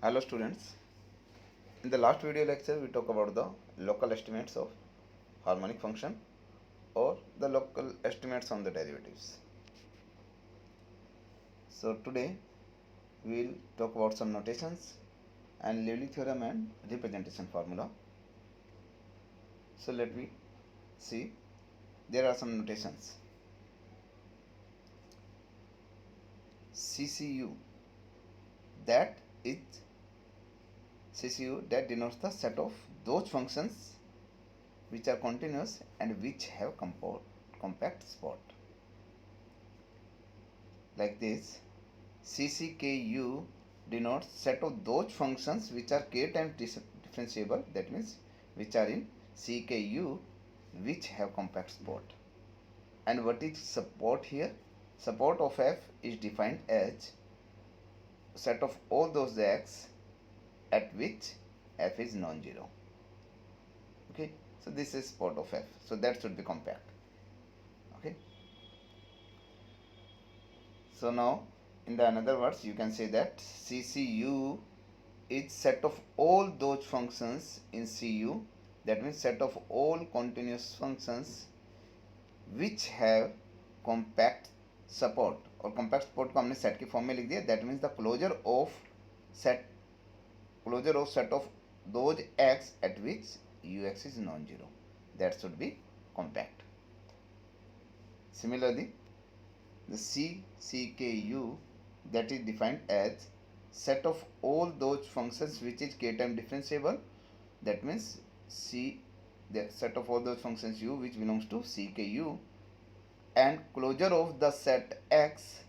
Hello students, in the last video lecture we talked about the local estimates of harmonic function or the local estimates on the derivatives. So today we will talk about some notations and Level Theorem and representation formula. So let me see, there are some notations. CCU, that is CCU that denotes the set of those functions which are continuous and which have compact spot. Like this, CCKU denotes set of those functions which are k times differentiable, that means which are in CKU which have compact spot. And what is support here? Support of f is defined as set of all those x at which f is non-zero. Okay, so this is support of f, so that should be compact. Okay, so now in the another words you can say that CCU is set of all those functions in CU, that means set of all continuous functions which have compact support. और compact support को हमने set की form में लिख दिया, that means the closure of set of those x at which ux is non-zero, that should be compact. Similarly, the CCKU that is defined as set of all those functions which is k time differentiable, that means the set of all those functions u which belongs to CKU, and closure of the set x,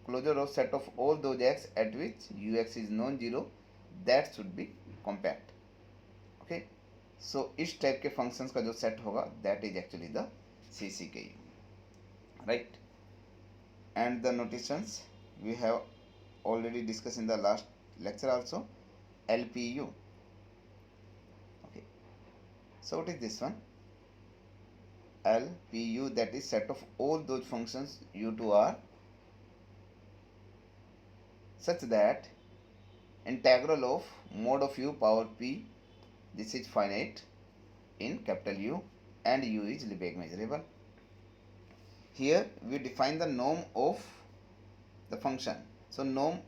closure of set of all those x at which ux is non-zero, that should be compact. Okay, so इस type के functions का जो set होगा that is actually the CCKU, right? And the notations we have already discussed in the last lecture also. LPU. Okay, so what is this one? LPU, that is set of all those functions u to r such that integral of mod of u power p, this is finite in capital U and u is Lebesgue measurable. Here we define the norm of the function. So norm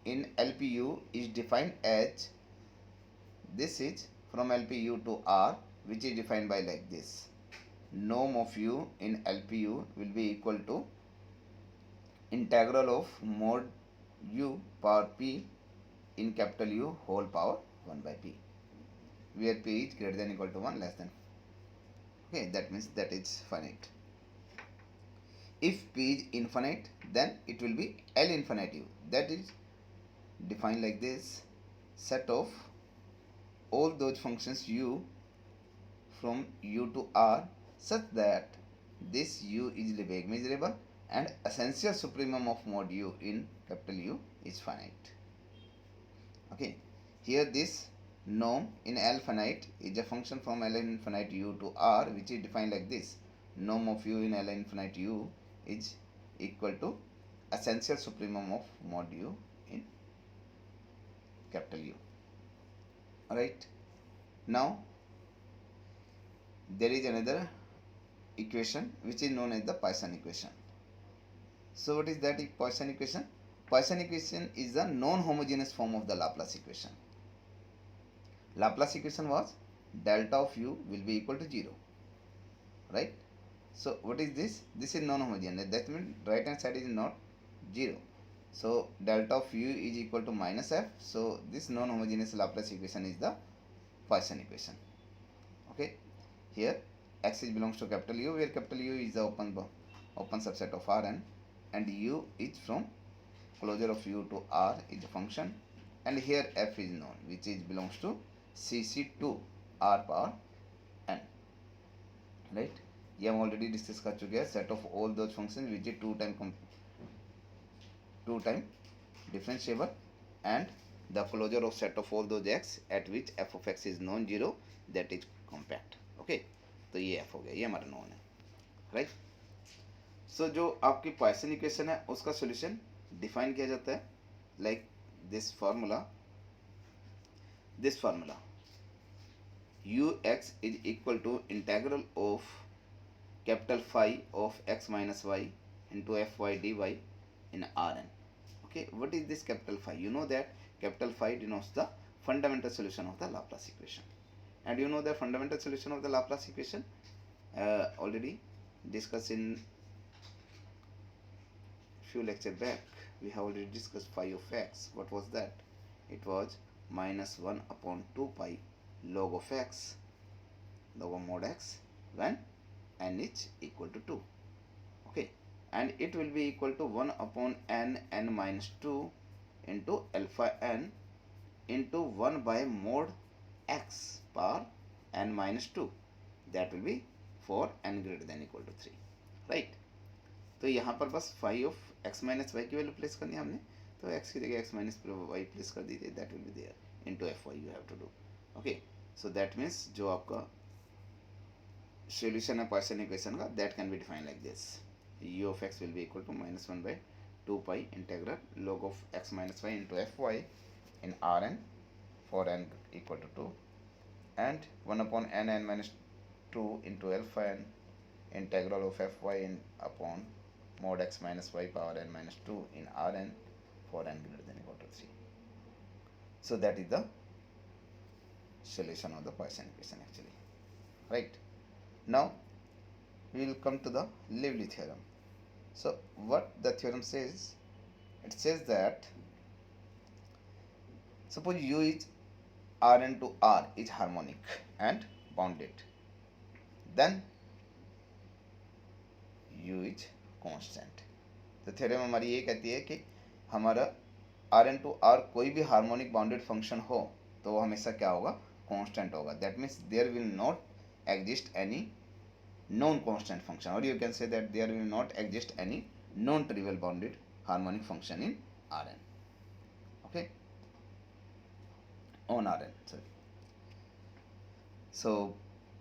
in LPU is defined as, this is from LPU to R, which is defined by like this. Norm of u in LPU will be equal to integral of mod u power p in capital U whole power 1 by p, where p is greater than equal to 1 less than. Okay, that means that is finite. If p is infinite, then it will be L infinite u, that is defined like this. Set of all those functions u from u to r such that this u is Lebesgue measurable and essential supremum of mod u in capital U is finite. Okay, here this norm in L finite is a function from L infinite u to r, which is defined like this. Norm of u in L infinite u is equal to essential supremum of mod u in capital U. Alright, now there is another equation which is known as the Poisson equation. So what is that Poisson equation? Poisson equation is the non-homogeneous form of the Laplace equation. Laplace equation was delta of u will be equal to 0, right? So what is this? This is non-homogeneous, that means right hand side is not 0. So delta of u is equal to minus f. So this non-homogeneous Laplace equation is the Poisson equation. Okay, here x is belongs to capital U, where capital U is the open subset of Rn, and u is from closure of u to r is a function, and here f is known, which is belongs to CC2 r power n, right? ये हम already discuss कर चुके हैं. Set of all those function which is two time differentiable and the closure of set of all those X at which F of X is non zero, that is compact. Okay, तो ये F हो गया, ये हमारा non है, right? सो जो आपकी Poisson equation है उसका सोल्यूशन डिफाइन किया जाता है like this formula. this formula. Ux is equal to integral of capital phi of x minus y into fy dy in Rn. Okay, what is this capital phi? You know that capital phi denotes the fundamental solution of the Laplace equation. And you know the fundamental solution of the Laplace equation already discussed in few lectures back. We have already discussed phi of x. What was that? It was minus 1 upon 2 pi log of x, log of mod x, when n is equal to 2. Okay, and it will be equal to 1 upon n minus 2 into alpha n into 1 by mod x power n minus 2. That will be for n greater than equal to 3. Right, तो यहाँ पर बस phi of X minus Y की value place करनी है हमने, तो x की जगह एक्स माइनस वाई प्लेस कर दीजिए. That will be there into F Y you have to do. Okay, so that means जो आपका सोल्यूशन है पार्शियल इक्वेशन का, that can be define like this. U of X will be equal to minus 1 by 2 pi integral log of X minus Y into F Y in R N for N equal to 2 and 1 upon n minus 2 into alpha n integral of fy in upon mod x minus y power n minus 2 in Rn for n greater than equal to 3. So that is the solution of the Poisson equation actually. Right. Now we will come to the Liouville theorem. So what the theorem says, it says that suppose u is Rn to R is harmonic and bounded, then u is constant. तो theorem हमारी ये कहती है कि हमारा Rn to R कोई भी harmonic bounded function हो तो वो हमेशा क्या होगा, कांस्टेंट होगा. That means there will not exist any non constant function, और you can say that there will not exist any non trivial bounded harmonic function in Rn. Okay, on Rn, sorry. So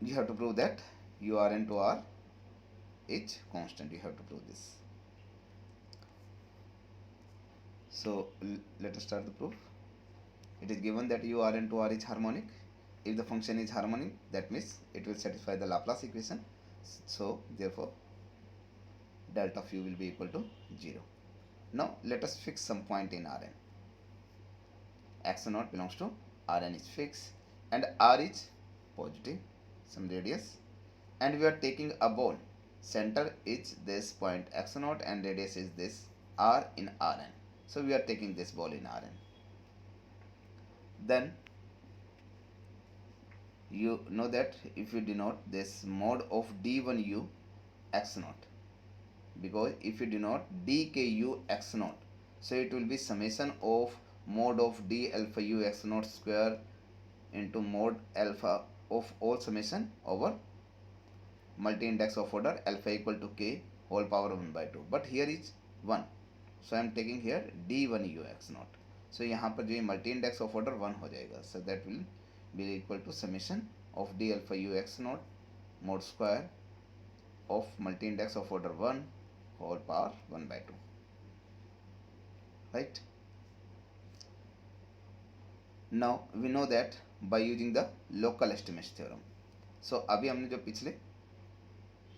you have to prove that u Rn to R is constant. You have to prove this. So let us start the proof. It is given that u Rn to R is harmonic. If the function is harmonic, that means it will satisfy the Laplace equation. So therefore delta of u will be equal to 0. Now let us fix some point in Rn. x0 belongs to Rn is fixed and R is positive, some radius, and we are taking a ball. Center is this point x0 and radius is this R in Rn. So we are taking this ball in Rn. Then you know that if you denote this mod of d1u x0, because if you denote dku x0, so it will be summation of mod of d alpha u x0 square into mod alpha of all summation over multi-index of order alpha equal to k whole power 1 by 2. But here is 1, so I am taking here d1u x0. So यहाँ पर जो multi index of order 1 हो जाएगा. So that will be equal to summation of d alpha u x0 mod square of multi index of order 1 whole power 1 by 2. Right. Now we know that by using the local estimate theorem. So अभी हमने जो पिछले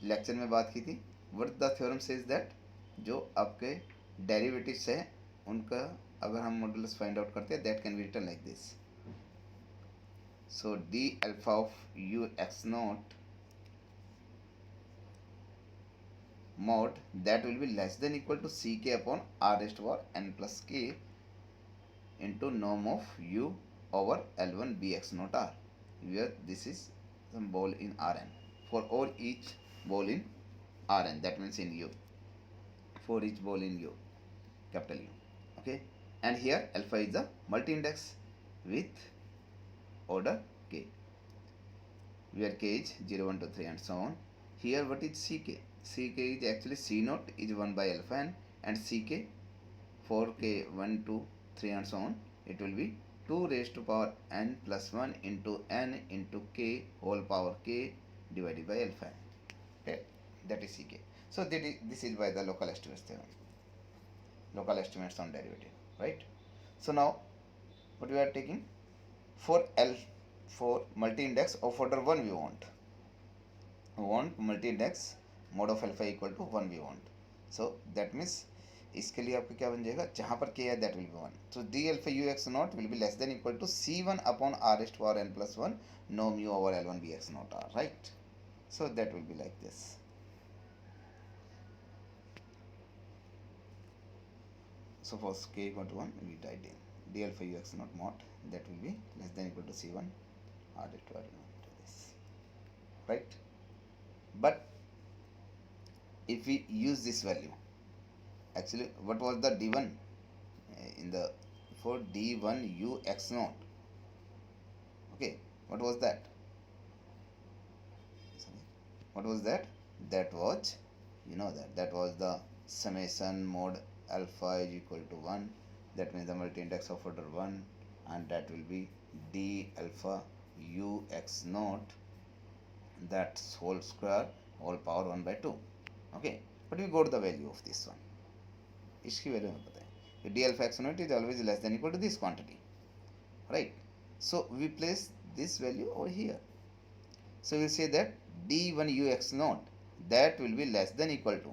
lecture में बात की थी, what the theorem says that जो आपके डेरिवेटिव्स है उनका अगर हम मॉडुलस फाइंड आउट करते हैं, that can be written like this. So d alpha of u x0 mod that will be less than equal to ck upon r raised to power n plus k into norm of u over L1 bx0 r, where this is some ball in Rn for all each ball in Rn, that means in u, for each ball in u, capital U. Okay, and here alpha is the multi-index with order k, where k is 0, 1, 2, 3 and so on. Here what is ck? Ck is actually c0 is 1 by alpha n, and ck for k 1, 2, 3 and so on, it will be 2 raised to power n plus 1 into n into k whole power k divided by alpha n. Okay, that is ck. So this is by the local estimates theorem. Local estimates on derivative, right? So now what we are taking, for multi-index of order 1 we want multi-index mod of alpha equal to 1 we want. So that means इसके लिए आपका क्या बन जाएगा, जहाँ पर k है that will be 1. So d alpha u x naught will be less than equal to c1 upon r raised to power n plus 1 no mu over l1 b x naught r, right? So that will be like this. So for k equal to 1 we write in d alpha u x naught mod that will be less than equal to c1 r raised to power n to this, right? But if we use this value, actually what was the d1 in the for d1 u x naught, okay, what was that? Sorry, what was that? That was, you know, that was the summation mod alpha is equal to 1, that means the multi-index of order 1, and that will be d alpha u x naught, that's whole square whole power 1 by 2. Okay, but we got the value of this one. इसकी value हमें पता है कि D alpha X not is always less than equal to this quantity, right? So we place this value over here. So we'll say that d1 ux naught that will be less than equal to,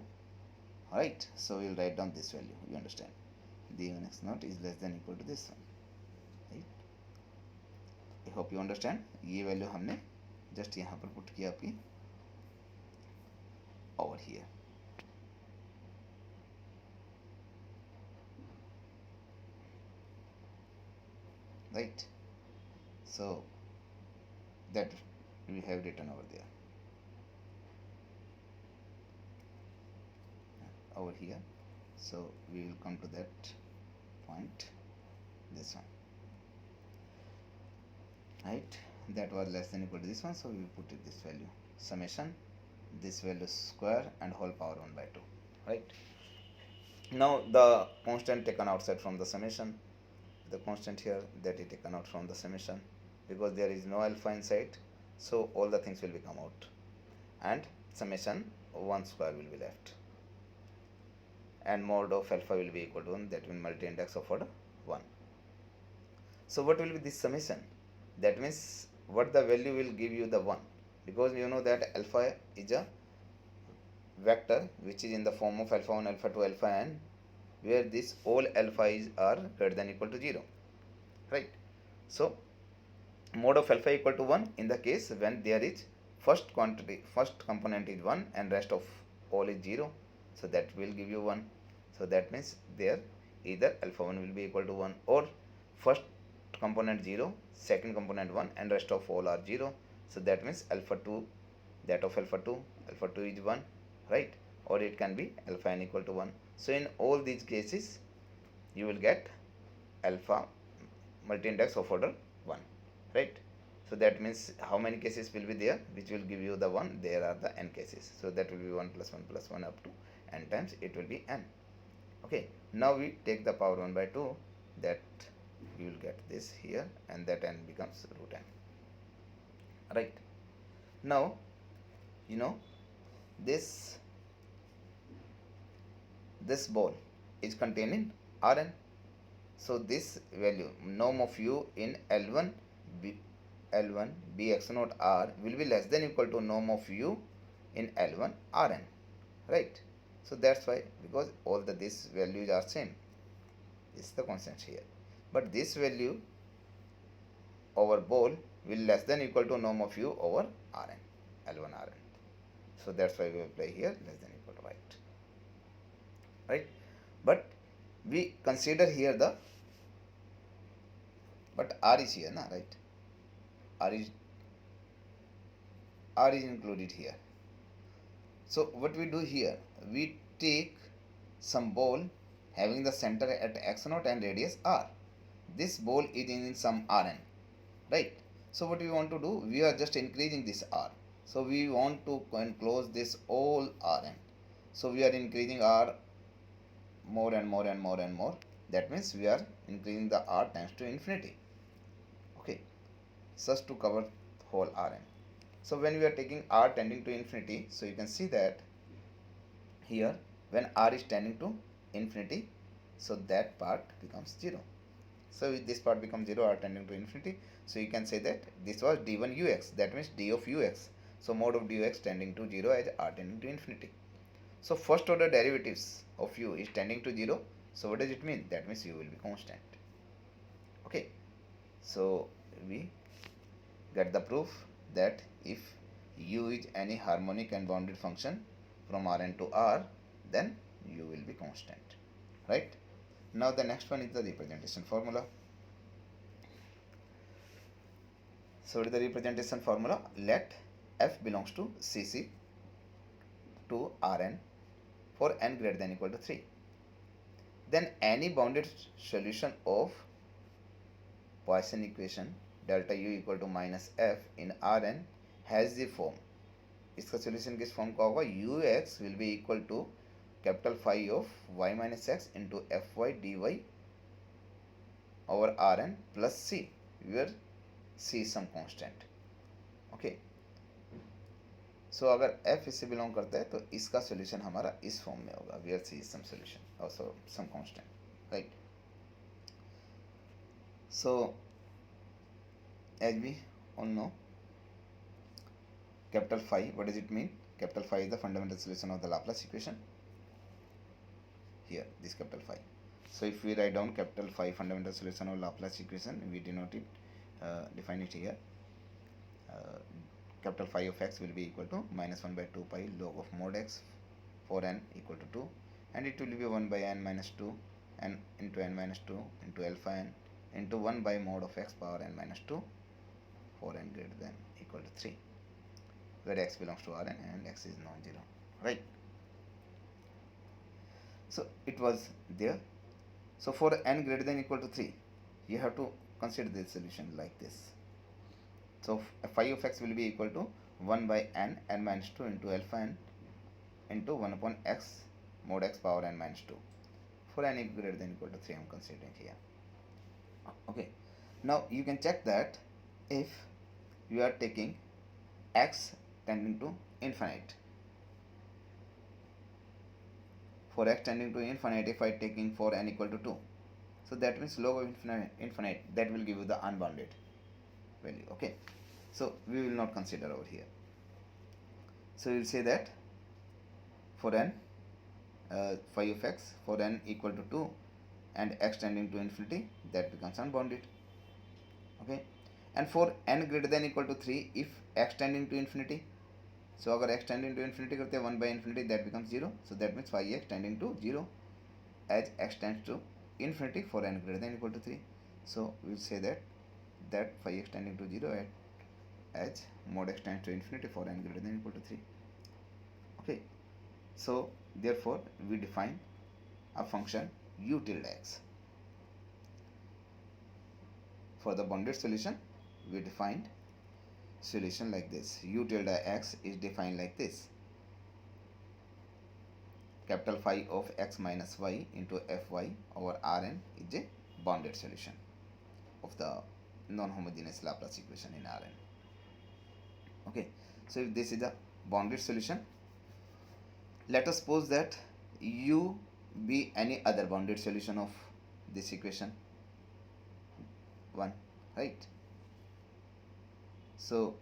right? So we'll write down this value. You understand? d1 x naught is less than equal to this one, right? I hope you understand. ये value हमने just यहाँ पर put किया आपकी over here. Right? So that we have written over there. Over here. So we will come to that point, this one, right? That was less than equal to this one, so we will put it this value, summation this value square and whole power 1 by 2, right? Now the constant taken outside from the summation, the constant here that is taken out from the summation, because there is no alpha inside, so all the things will be come out, and summation 1 square will be left, and mod of alpha will be equal to 1, that means multi-index of order 1. So what will be this summation? That means what the value will give you the 1, because you know that alpha is a vector which is in the form of alpha 1 alpha 2 alpha n, where this all alpha is are greater than equal to 0, right? So mod of alpha equal to 1 in the case when there is first component is 1 and rest of all is 0, so that will give you 1. So that means there either alpha 1 will be equal to 1, or first component 0, second component 1 and rest of all are 0, so that means alpha 2, that of alpha 2 is 1, right? Or it can be alpha n equal to 1. So in all these cases you will get alpha multi-index of order 1, right? So that means how many cases will be there which will give you the 1? There are the n cases, so that will be 1 plus 1 plus 1 up to n times it will be n. Okay, now we take the power 1 by 2, that you will get this here, and that n becomes root n, right? Now you know this ball is contained in Rn. So this value norm of u in L1 bx naught r will be less than equal to norm of u in L1 Rn, right? So that's why, because all the these values are same, this is the constant here, but this value over ball will less than equal to norm of u over Rn, L1 Rn. So that's why we apply here less than equal to, right? But we consider here the, but r is here, na, right? R is included here. So what we do here, we take some ball having the center at x naught and radius r. This ball is in some Rn, right? So what we want to do, we are just increasing this r. So we want to enclose this all Rn. So we are increasing r more and more and more and more. That means we are increasing the r times to infinity. Okay, just to cover whole Rn. So when we are taking r tending to infinity, so you can see that here when r is tending to infinity, so that part becomes 0. So this part becomes 0, r tending to infinity. So you can say that this was d1 ux, that means d of ux. So mod of dux tending to 0 as r tending to infinity. So first order derivatives of u is tending to 0. So what does it mean? That means u will be constant. Okay. So we get the proof that if u is any harmonic and bounded function from Rn to R, then u will be constant, right? Now the next one is the representation formula. So what is the representation formula? Let f belongs to Cc to Rn for n greater than equal to 3. Then any bounded solution of Poisson equation delta u equal to minus f in Rn has the form. इसका solution किस form का होगा? ux will be equal to capital phi of y minus x into fy dy over Rn plus c, where c is some constant. Okay. So अगर f इससे belong करता है तो इसका solution हमारा इस form में होगा, where c is some solution, also some constant, right? So as we all know, capital phi, what does it mean? Capital phi is the fundamental solution of the Laplace equation. Here, this capital phi. So if we write down capital phi fundamental solution of Laplace equation, we denote it, define it here. Capital phi of x will be equal to minus 1 by 2 pi log of mod x for n equal to 2, and it will be 1 by n minus 2 n into n minus 2 into alpha n into 1 by mod of x power n minus 2 for n greater than equal to 3, where x belongs to Rn and x is non-zero, right? So it was there. So for n greater than equal to 3, you have to consider this solution like this. So phi of x will be equal to 1 by n minus 2 into alpha n into 1 upon x mod x power n minus 2 for n greater than equal to 3 I am considering here. Okay. Now you can check that if you are taking x tending to infinite. For x tending to infinite, if I taking for n equal to 2, so that means log of infinite, that will give you the unbounded value. Okay, so we will not consider over here. So we will say that for n phi of x for n equal to 2 and x tending to infinity, that becomes unbounded. Okay, and for n greater than equal to 3, if x tending to infinity, so अगर x tending to infinity करते हैं 1 by infinity, that becomes 0. So that means phi x tending to 0 as x tends to infinity for n greater than equal to 3. So we will say that phi x tending to 0 as mod x tends to infinity for n greater than equal to 3. Okay. So therefore we define a function u tilde x. For the bounded solution, we defined solution like this. U tilde x is defined like this. Capital phi of x minus y into fy over Rn is a bounded solution of the non-homogeneous Laplace equation in Rn. Okay, so if this is a bounded solution, let us suppose that u be any other bounded solution of this equation 1, right? So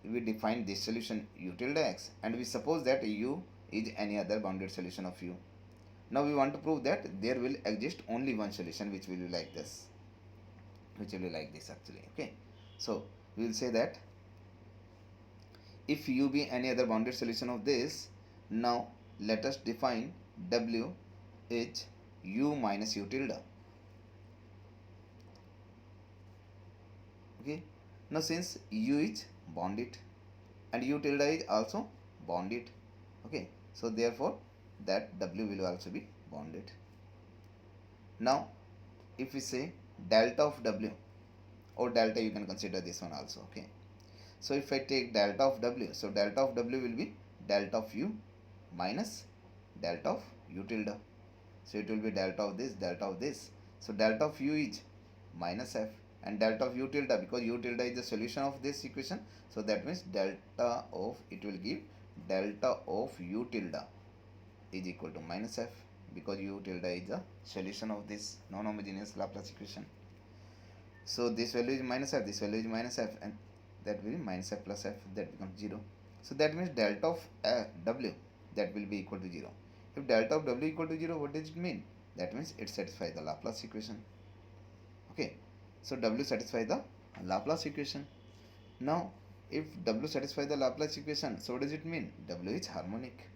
we define this solution u tilde x, and we suppose that u is any other bounded solution of u. Now we want to prove that there will exist only one solution which will be like this, actually. Okay, so we will say that if u be any other bounded solution of this, now let us define w is u minus u tilde. Okay, now since u is bounded and u tilde is also bounded, okay, so therefore that w will also be bounded. Now if we say delta of w, or delta, you can consider this one also. Okay, so if I take delta of w, so delta of w will be delta of u minus delta of u tilde. So it will be delta of this. So delta of u is minus f, and delta of u tilde, because u tilde is the solution of this equation, so that means delta of, it will give delta of u tilde is equal to minus f, because u tilde is the solution of this non-homogeneous Laplace equation. So this value is minus f, this value is minus f, and that will be minus f plus f, that becomes 0. So that means delta of w, that will be equal to 0. If delta of w equal to 0, what does it mean? That means it satisfies the Laplace equation. Okay, so w satisfies the Laplace equation. Now if w satisfies the Laplace equation, so what does it mean? W is harmonic.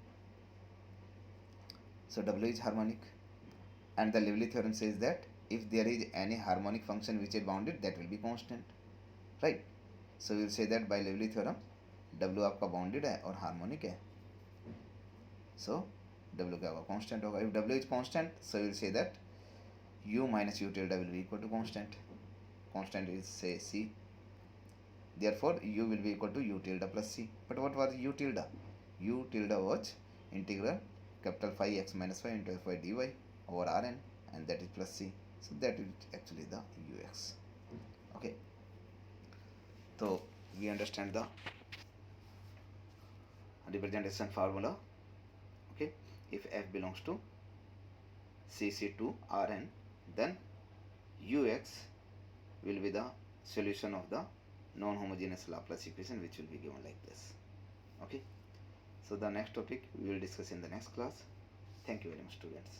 So w is harmonic, and the Liouville theorem says that if there is any harmonic function which is bounded, that will be constant, right? So we will say that by Liouville theorem w आपका bounded है और harmonic है, so w क्या होगा? Constant होगा. If w is constant, so we will say that u minus u tilde will be equal to constant. Constant is say c, therefore u will be equal to u tilde plus c. But what was u tilde? U tilde was integral capital phi x minus phi into f by dy over Rn, and that is plus c. So that is actually the ux. Okay, so we understand the representation formula. Okay, if f belongs to cc2 Rn, then ux will be the solution of the non-homogeneous Laplace equation, which will be given like this. Okay, so the next topic we will discuss in the next class. Thank you very much, students.